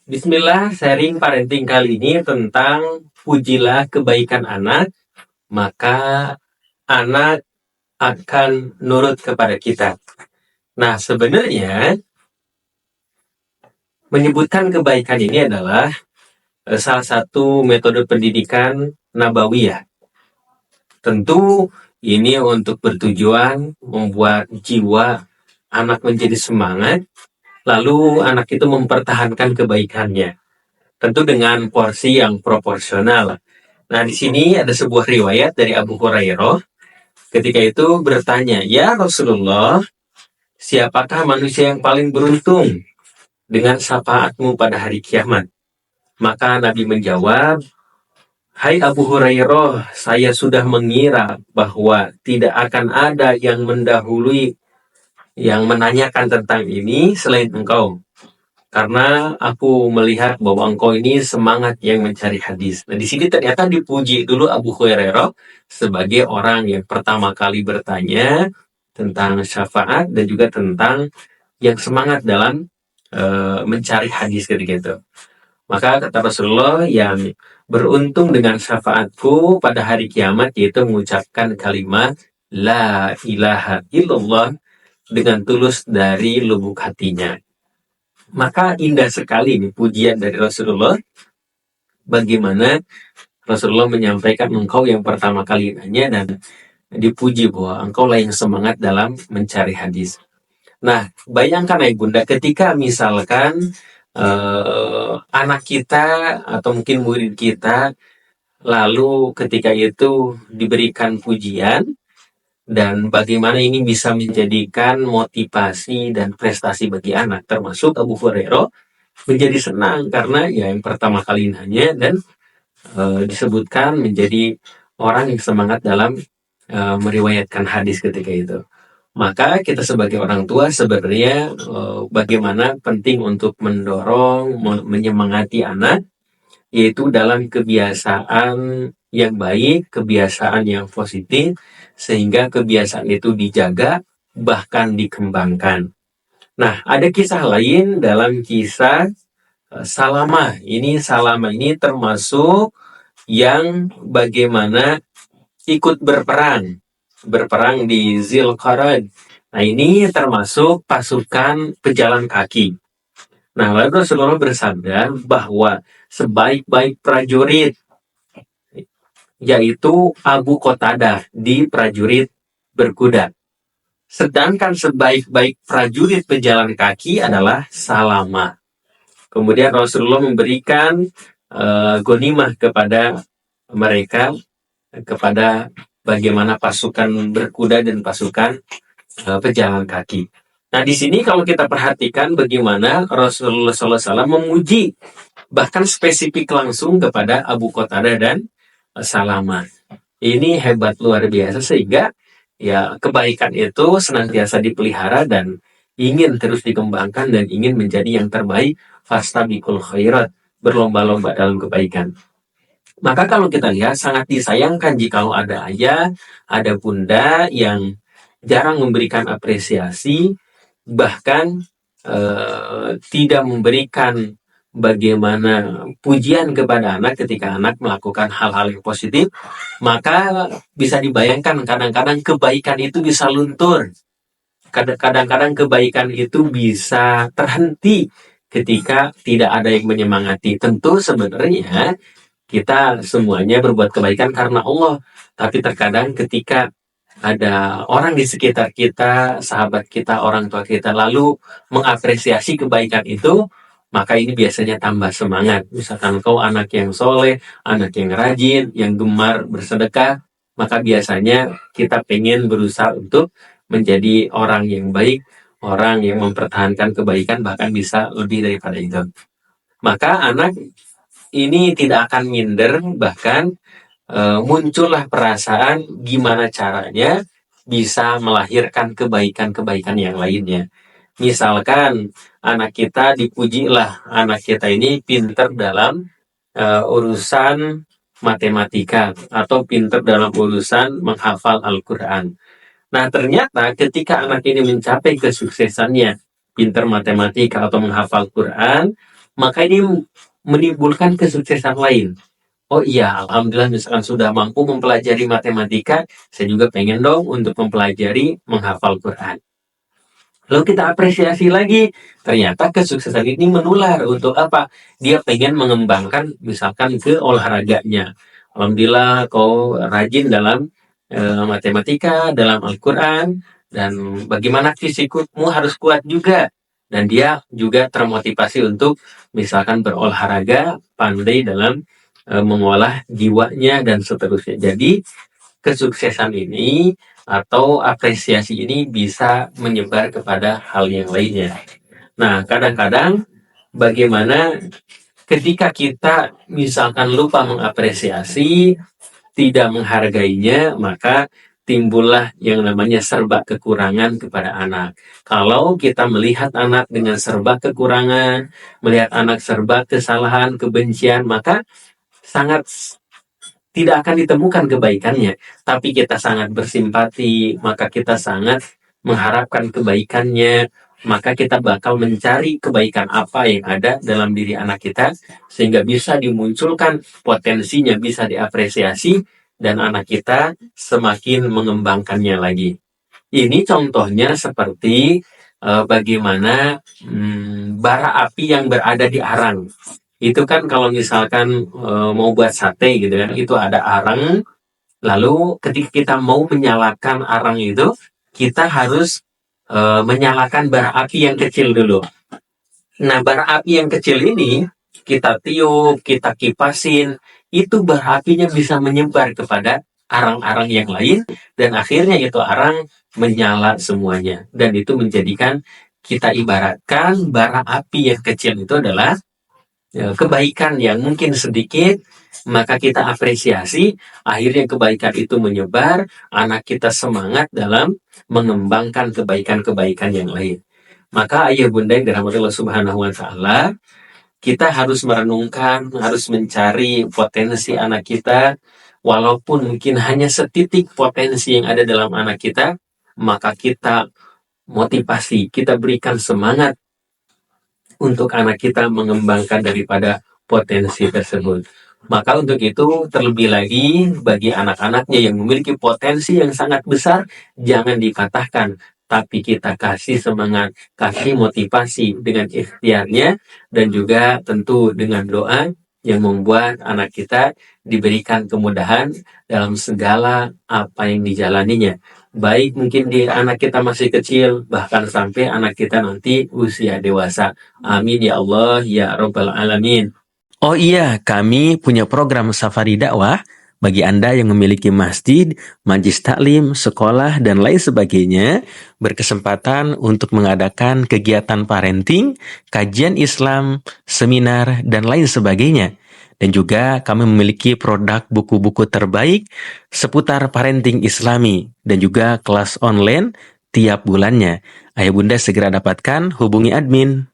Bismillah, sharing parenting kali ini tentang pujilah kebaikan anak, maka anak akan nurut kepada kita. Nah, sebenarnya menyebutkan kebaikan ini adalah salah satu metode pendidikan nabawiyah. Tentu ini untuk bertujuan membuat jiwa anak menjadi semangat, lalu anak itu mempertahankan kebaikannya. Tentu dengan porsi yang proporsional. Nah, di sini ada sebuah riwayat dari Abu Hurairah. Ketika itu bertanya, "Ya Rasulullah, siapakah manusia yang paling beruntung dengan syafaatmu pada hari kiamat?" Maka Nabi menjawab, "Hai Abu Hurairah, saya sudah mengira bahwa tidak akan ada yang mendahului yang menanyakan tentang ini selain engkau. Karena aku melihat bahwa engkau ini semangat yang mencari hadis." Nah, di sini ternyata dipuji dulu Abu Hurairah sebagai orang yang pertama kali bertanya tentang syafaat dan juga tentang yang semangat dalam mencari hadis ketika itu. Maka kata Rasulullah, yang beruntung dengan syafaatku pada hari kiamat yaitu mengucapkan kalimat La ilaha illallah dengan tulus dari lubuk hatinya. Maka indah sekali nih pujian dari Rasulullah. Bagaimana Rasulullah menyampaikan engkau yang pertama kali nanya dan dipuji bahwa engkau lah yang semangat dalam mencari hadis. Nah, bayangkan ya Bunda, ketika misalkan anak kita atau mungkin murid kita lalu ketika itu diberikan pujian dan bagaimana ini bisa menjadikan motivasi dan prestasi bagi anak, termasuk Abu Hurairah menjadi senang karena ya yang pertama kali nanya dan disebutkan menjadi orang yang semangat dalam meriwayatkan hadis ketika itu. Maka kita sebagai orang tua sebenarnya bagaimana penting untuk mendorong, menyemangati anak, yaitu dalam kebiasaan yang baik, kebiasaan yang positif, sehingga kebiasaan itu dijaga, bahkan dikembangkan. Nah, ada kisah lain dalam kisah Salamah. Salamah ini termasuk yang bagaimana ikut berperang di Zilqarad. Nah, ini termasuk pasukan pejalan kaki. Nah, lalu Rasulullah bersabda bahwa sebaik-baik prajurit yaitu Abu Qatadah di prajurit berkuda. Sedangkan sebaik-baik prajurit pejalan kaki adalah Salamah. Kemudian Rasulullah memberikan ghanimah kepada mereka, kepada bagaimana pasukan berkuda dan pasukan pejalan kaki. Nah, di sini kalau kita perhatikan bagaimana Rasulullah SAW memuji bahkan spesifik langsung kepada Abu Qatadah dan Salamah. Ini hebat luar biasa sehingga ya kebaikan itu senantiasa dipelihara dan ingin terus dikembangkan dan ingin menjadi yang terbaik. Fastabiqul khairat, berlomba-lomba dalam kebaikan. Maka kalau kita lihat sangat disayangkan jika ada ayah, ada bunda yang jarang memberikan apresiasi, bahkan tidak memberikan bagaimana pujian kepada anak ketika anak melakukan hal-hal yang positif, maka bisa dibayangkan kadang-kadang kebaikan itu bisa luntur. Kadang-kadang kebaikan itu bisa terhenti ketika tidak ada yang menyemangati. Tentu sebenarnya kita semuanya berbuat kebaikan karena Allah, tapi terkadang ketika ada orang di sekitar kita, sahabat kita, orang tua kita, lalu mengapresiasi kebaikan itu, maka ini biasanya tambah semangat. Misalkan kau anak yang soleh, anak yang rajin, yang gemar bersedekah, maka biasanya kita pengen berusaha untuk menjadi orang yang baik, orang yang mempertahankan kebaikan, bahkan bisa lebih daripada itu. Maka anak ini tidak akan minder, bahkan muncullah perasaan gimana caranya bisa melahirkan kebaikan-kebaikan yang lainnya. Misalkan anak kita dipujilah, anak kita ini pinter dalam urusan matematika atau pinter dalam urusan menghafal Al-Quran. Nah, ternyata ketika anak ini mencapai kesuksesannya, pinter matematika atau menghafal Quran, maka ini menimbulkan kesuksesan lain. Oh iya, alhamdulillah misalkan sudah mampu mempelajari matematika, saya juga pengen dong untuk mempelajari menghafal Quran. Lalu kita apresiasi lagi, ternyata kesuksesan ini menular untuk apa? Dia pengen mengembangkan misalkan ke olahraganya. Alhamdulillah kau rajin dalam matematika, dalam Al-Quran, dan bagaimana fisikmu harus kuat juga. Dan dia juga termotivasi untuk misalkan berolahraga, pandai dalam mengolah jiwanya, dan seterusnya. Jadi kesuksesan ini atau apresiasi ini bisa menyebar kepada hal yang lainnya. Nah, kadang-kadang bagaimana ketika kita misalkan lupa mengapresiasi, tidak menghargainya, maka timbullah yang namanya serba kekurangan kepada anak. Kalau kita melihat anak dengan serba kekurangan, melihat anak serba kesalahan, kebencian, maka sangat tidak akan ditemukan kebaikannya, tapi kita sangat bersimpati, maka kita sangat mengharapkan kebaikannya, maka kita bakal mencari kebaikan apa yang ada dalam diri anak kita, sehingga bisa dimunculkan potensinya, bisa diapresiasi, dan anak kita semakin mengembangkannya lagi. Ini contohnya seperti bagaimana bara api yang berada di arang. Itu kan kalau misalkan mau buat sate gitu kan, itu ada arang, lalu ketika kita mau menyalakan arang itu, kita harus menyalakan bara api yang kecil dulu. Nah, bara api yang kecil ini kita tiup, kita kipasin, itu bara apinya bisa menyebar kepada arang-arang yang lain, dan akhirnya itu arang menyala semuanya. Dan itu menjadikan, kita ibaratkan bara api yang kecil itu adalah kebaikan yang mungkin sedikit, maka kita apresiasi, akhirnya kebaikan itu menyebar, anak kita semangat dalam mengembangkan kebaikan-kebaikan yang lain. Maka ayah bunda yang dirahmati Allah Subhanahu wa Ta'ala, kita harus merenungkan, harus mencari potensi anak kita, walaupun mungkin hanya setitik potensi yang ada dalam anak kita, maka kita motivasi, kita berikan semangat untuk anak kita mengembangkan daripada potensi tersebut. Maka untuk itu, terlebih lagi bagi anak-anaknya yang memiliki potensi yang sangat besar, jangan dipatahkan, tapi kita kasih semangat, kasih motivasi dengan ikhtiarnya, dan juga tentu dengan doa yang membuat anak kita diberikan kemudahan dalam segala apa yang dijalaninya. Baik mungkin di anak kita masih kecil, bahkan sampai anak kita nanti usia dewasa. Amin ya Allah ya Rabbal Alamin. Oh iya, kami punya program Safari Dakwah bagi Anda yang memiliki masjid, majlis taklim, sekolah, dan lain sebagainya, berkesempatan untuk mengadakan kegiatan parenting, kajian Islam, seminar, dan lain sebagainya. Dan juga kami memiliki produk buku-buku terbaik seputar parenting Islami, dan juga kelas online tiap bulannya. Ayah bunda segera dapatkan, hubungi admin.